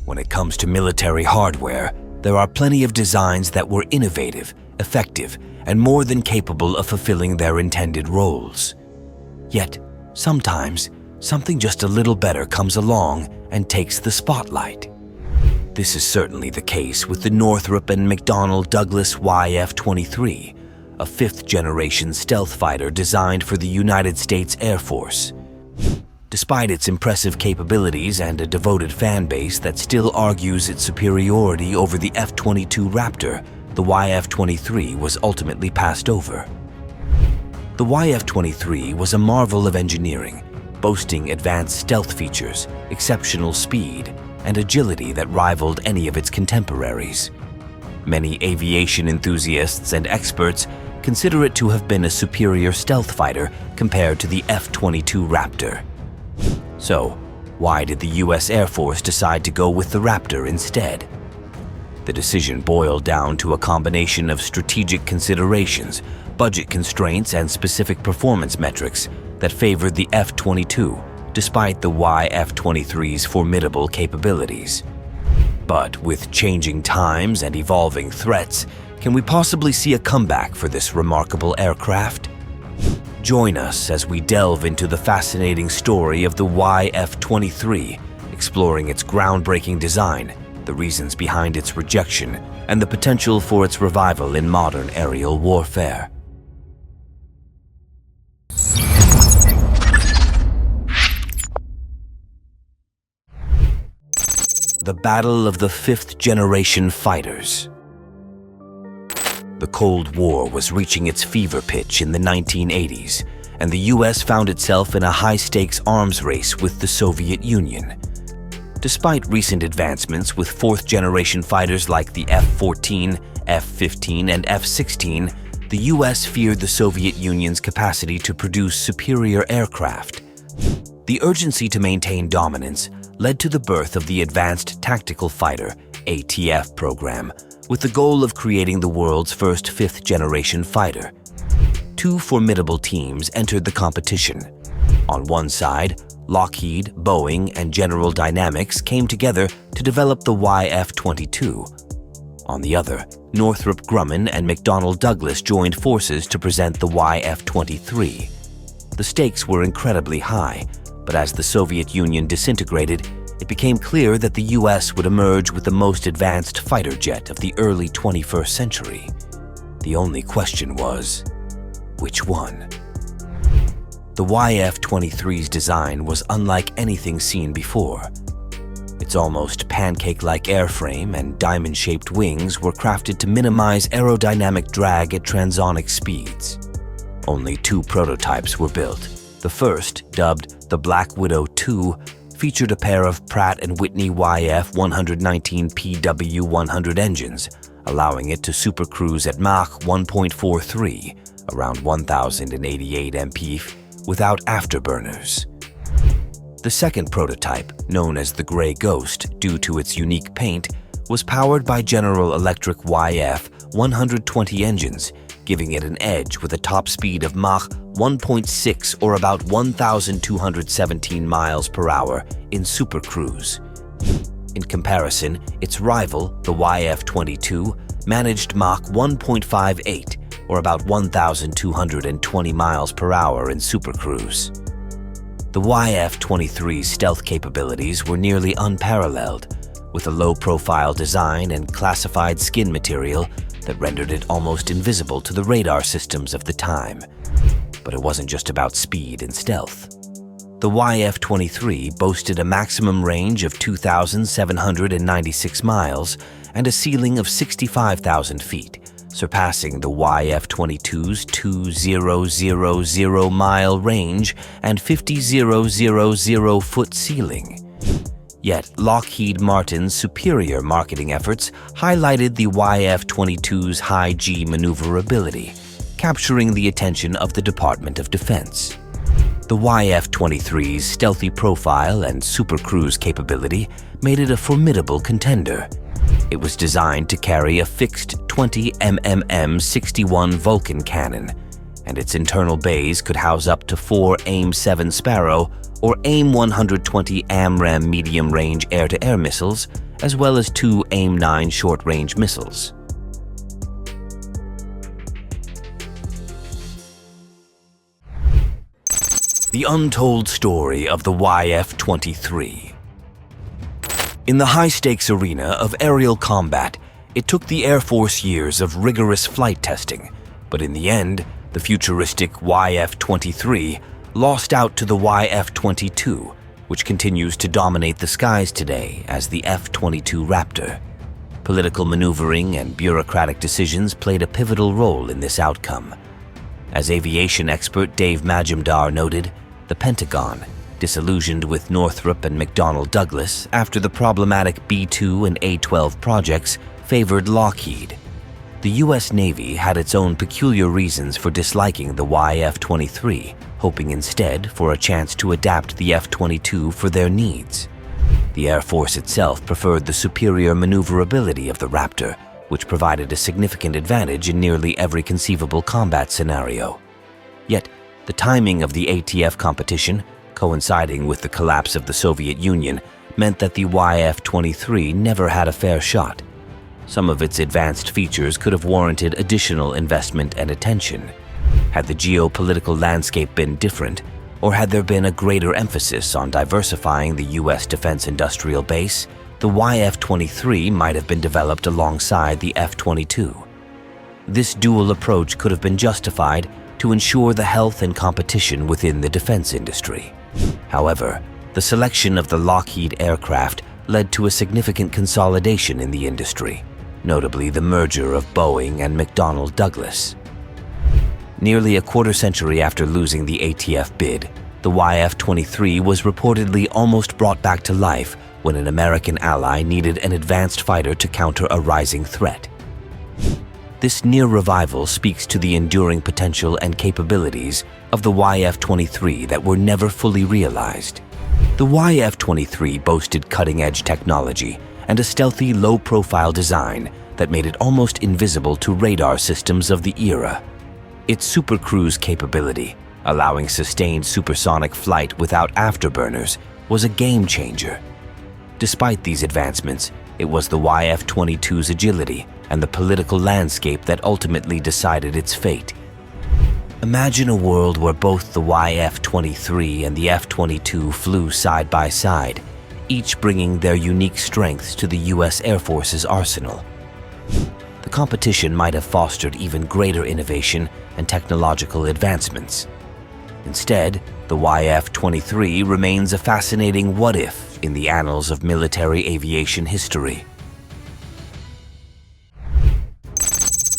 When it comes to military hardware, there are plenty of designs that were innovative, effective, and more than capable of fulfilling their intended roles. Yet, sometimes, something just a little better comes along and takes the spotlight. This is certainly the case with the Northrop and McDonnell Douglas YF-23, a fifth-generation stealth fighter designed for the United States Air Force. Despite its impressive capabilities and a devoted fan base that still argues its superiority over the F-22 Raptor, the YF-23 was ultimately passed over. The YF-23 was a marvel of engineering, boasting advanced stealth features, exceptional speed, and agility that rivaled any of its contemporaries. Many aviation enthusiasts and experts consider it to have been a superior stealth fighter compared to the F-22 Raptor. So, why did the U.S. Air Force decide to go with the Raptor instead? The decision boiled down to a combination of strategic considerations, budget constraints, and specific performance metrics that favored the F-22, despite the YF-23's formidable capabilities. But with changing times and evolving threats, can we possibly see a comeback for this remarkable aircraft? Join us as we delve into the fascinating story of the YF-23, exploring its groundbreaking design, the reasons behind its rejection, and the potential for its revival in modern aerial warfare. The Battle of the Fifth-Generation Fighters. The Cold War was reaching its fever pitch in the 1980s, and the U.S. found itself in a high-stakes arms race with the Soviet Union. Despite recent advancements with fourth-generation fighters like the F-14, F-15, and F-16, the U.S. feared the Soviet Union's capacity to produce superior aircraft. The urgency to maintain dominance led to the birth of the Advanced Tactical Fighter (ATF) program, with the goal of creating the world's first fifth-generation fighter. Two formidable teams entered the competition. On one side, Lockheed, Boeing, and General Dynamics came together to develop the YF-22. On the other, Northrop Grumman and McDonnell Douglas joined forces to present the YF-23. The stakes were incredibly high, but as the Soviet Union disintegrated, it became clear that the U.S. would emerge with the most advanced fighter jet of the early 21st century. The only question was, which one? The YF-23's design was unlike anything seen before. Its almost pancake-like airframe and diamond-shaped wings were crafted to minimize aerodynamic drag at transonic speeds. Only two prototypes were built. The first, dubbed the Black Widow II, featured a pair of Pratt & Whitney YF-119 PW100 engines, allowing it to supercruise at Mach 1.43, around 1,088 mph, without afterburners. The second prototype, known as the Grey Ghost due to its unique paint, was powered by General Electric YF-120 engines, giving it an edge with a top speed of Mach 1.6 or about 1,217 miles per hour in supercruise. In comparison, its rival, the YF-22, managed Mach 1.58 or about 1,220 miles per hour in supercruise. The YF-23's stealth capabilities were nearly unparalleled, with a low-profile design and classified skin material that rendered it almost invisible to the radar systems of the time. But it wasn't just about speed and stealth. The YF-23 boasted a maximum range of 2,796 miles and a ceiling of 65,000 feet, surpassing the YF-22's 2,000-mile range and 50,000-foot ceiling. Yet Lockheed Martin's superior marketing efforts highlighted the YF-22's high G maneuverability, capturing the attention of the Department of Defense. The YF-23's stealthy profile and supercruise capability made it a formidable contender. It was designed to carry a fixed 20 mm 61 Vulcan cannon, and its internal bays could house up to 4 AIM-7 Sparrow or AIM-120 AMRAAM medium-range air-to-air missiles as well as 2 AIM-9 short-range missiles. The untold story of the YF-23. In the high-stakes arena of aerial combat, it took the Air Force years of rigorous flight testing, but in the end, the futuristic YF-23 lost out to the YF-22, which continues to dominate the skies today as the F-22 Raptor. Political maneuvering and bureaucratic decisions played a pivotal role in this outcome. As aviation expert Dave Majumdar noted, the Pentagon, disillusioned with Northrop and McDonnell Douglas after the problematic B-2 and A-12 projects, favored Lockheed. The U.S. Navy had its own peculiar reasons for disliking the YF-23, hoping instead for a chance to adapt the F-22 for their needs. The Air Force itself preferred the superior maneuverability of the Raptor, which provided a significant advantage in nearly every conceivable combat scenario. Yet, the timing of the ATF competition, coinciding with the collapse of the Soviet Union, meant that the YF-23 never had a fair shot. Some of its advanced features could have warranted additional investment and attention. Had the geopolitical landscape been different, or had there been a greater emphasis on diversifying the U.S. defense industrial base, the YF-23 might have been developed alongside the F-22. This dual approach could have been justified to ensure the health and competition within the defense industry. However, the selection of the Lockheed aircraft led to a significant consolidation in the industry, notably the merger of Boeing and McDonnell Douglas. Nearly a quarter-century after losing the ATF bid, the YF-23 was reportedly almost brought back to life when an American ally needed an advanced fighter to counter a rising threat. This near revival speaks to the enduring potential and capabilities of the YF-23 that were never fully realized. The YF-23 boasted cutting-edge technology and a stealthy, low-profile design that made it almost invisible to radar systems of the era. Its supercruise capability, allowing sustained supersonic flight without afterburners, was a game-changer. Despite these advancements, it was the YF-22's agility and the political landscape that ultimately decided its fate. Imagine a world where both the YF-23 and the F-22 flew side by side, each bringing their unique strengths to the U.S. Air Force's arsenal. The competition might have fostered even greater innovation and technological advancements. Instead, the YF-23 remains a fascinating what-if in the annals of military aviation history.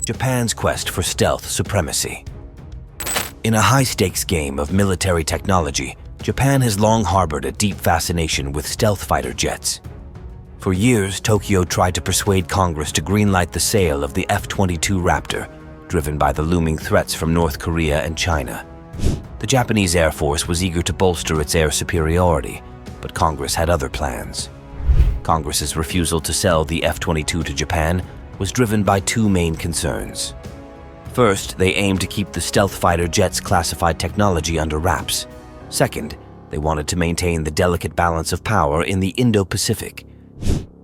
Japan's quest for stealth supremacy. In a high-stakes game of military technology, Japan has long harbored a deep fascination with stealth fighter jets. For years, Tokyo tried to persuade Congress to greenlight the sale of the F-22 Raptor, driven by the looming threats from North Korea and China. The Japanese Air Force was eager to bolster its air superiority, but Congress had other plans. Congress's refusal to sell the F-22 to Japan was driven by two main concerns. First, they aimed to keep the stealth fighter jet's classified technology under wraps. Second, they wanted to maintain the delicate balance of power in the Indo-Pacific.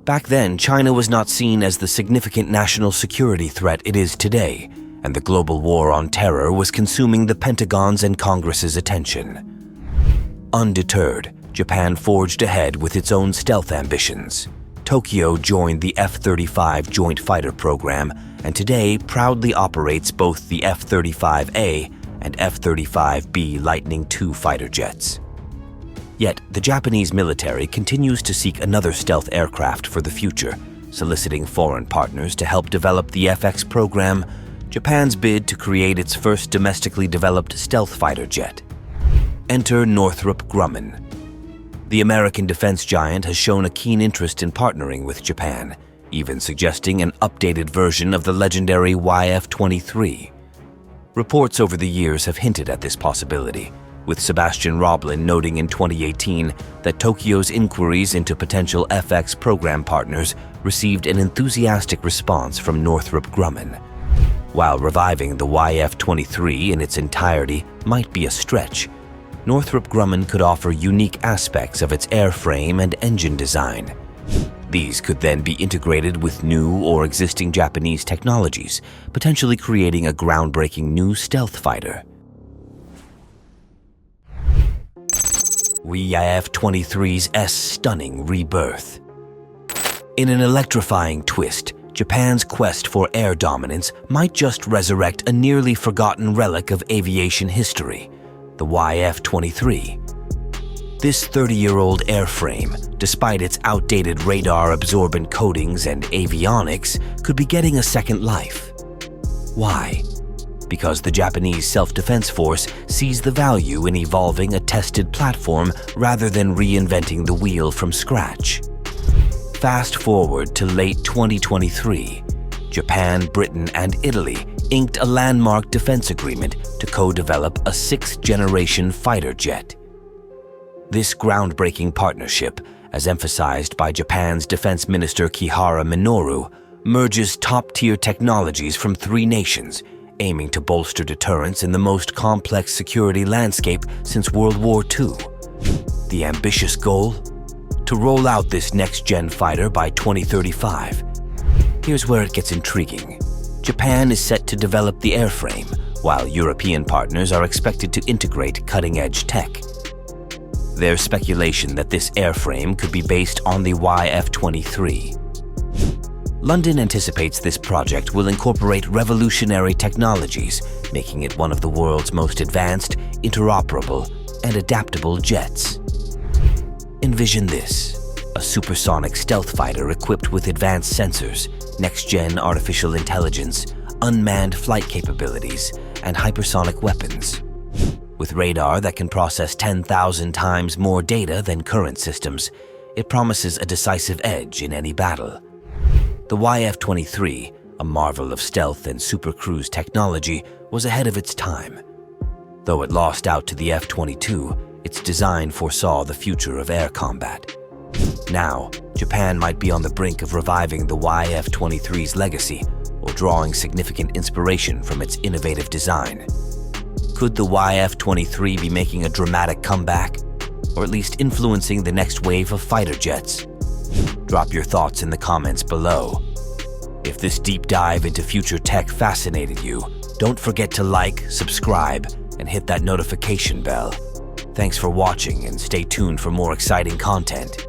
Back then, China was not seen as the significant national security threat it is today, and the global war on terror was consuming the Pentagon's and Congress's attention. Undeterred, Japan forged ahead with its own stealth ambitions. Tokyo joined the F-35 Joint Fighter Program and today proudly operates both the F-35A and F-35B Lightning II fighter jets. Yet, the Japanese military continues to seek another stealth aircraft for the future, soliciting foreign partners to help develop the FX program, Japan's bid to create its first domestically developed stealth fighter jet. Enter Northrop Grumman. The American defense giant has shown a keen interest in partnering with Japan, even suggesting an updated version of the legendary YF-23. Reports over the years have hinted at this possibility, with Sebastian Roblin noting in 2018 that Tokyo's inquiries into potential FX program partners received an enthusiastic response from Northrop Grumman. While reviving the YF-23 in its entirety might be a stretch, Northrop Grumman could offer unique aspects of its airframe and engine design. These could then be integrated with new or existing Japanese technologies, potentially creating a groundbreaking new stealth fighter. YF-23's stunning rebirth. In an electrifying twist, Japan's quest for air dominance might just resurrect a nearly forgotten relic of aviation history, the YF-23. This 30-year-old airframe, despite its outdated radar-absorbent coatings and avionics, could be getting a second life. Why? Because the Japanese Self-Defense Force sees the value in evolving a tested platform rather than reinventing the wheel from scratch. Fast forward to late 2023, Japan, Britain, and Italy inked a landmark defense agreement to co-develop a sixth-generation fighter jet. This groundbreaking partnership, as emphasized by Japan's Defense Minister Kihara Minoru, merges top-tier technologies from three nations, aiming to bolster deterrence in the most complex security landscape since World War II. The ambitious goal? To roll out this next-gen fighter by 2035. Here's where it gets intriguing. Japan is set to develop the airframe, while European partners are expected to integrate cutting-edge tech. There's speculation that this airframe could be based on the YF-23. London anticipates this project will incorporate revolutionary technologies, making it one of the world's most advanced, interoperable, and adaptable jets. Envision this: a supersonic stealth fighter equipped with advanced sensors, next-gen artificial intelligence, unmanned flight capabilities, and hypersonic weapons. With radar that can process 10,000 times more data than current systems, it promises a decisive edge in any battle. The YF-23, a marvel of stealth and supercruise technology, was ahead of its time. Though it lost out to the F-22, its design foresaw the future of air combat. Now, Japan might be on the brink of reviving the YF-23's legacy or drawing significant inspiration from its innovative design. Could the YF-23 be making a dramatic comeback, or at least influencing the next wave of fighter jets? Drop your thoughts in the comments below. If this deep dive into future tech fascinated you, don't forget to like, subscribe, and hit that notification bell. Thanks for watching, and stay tuned for more exciting content.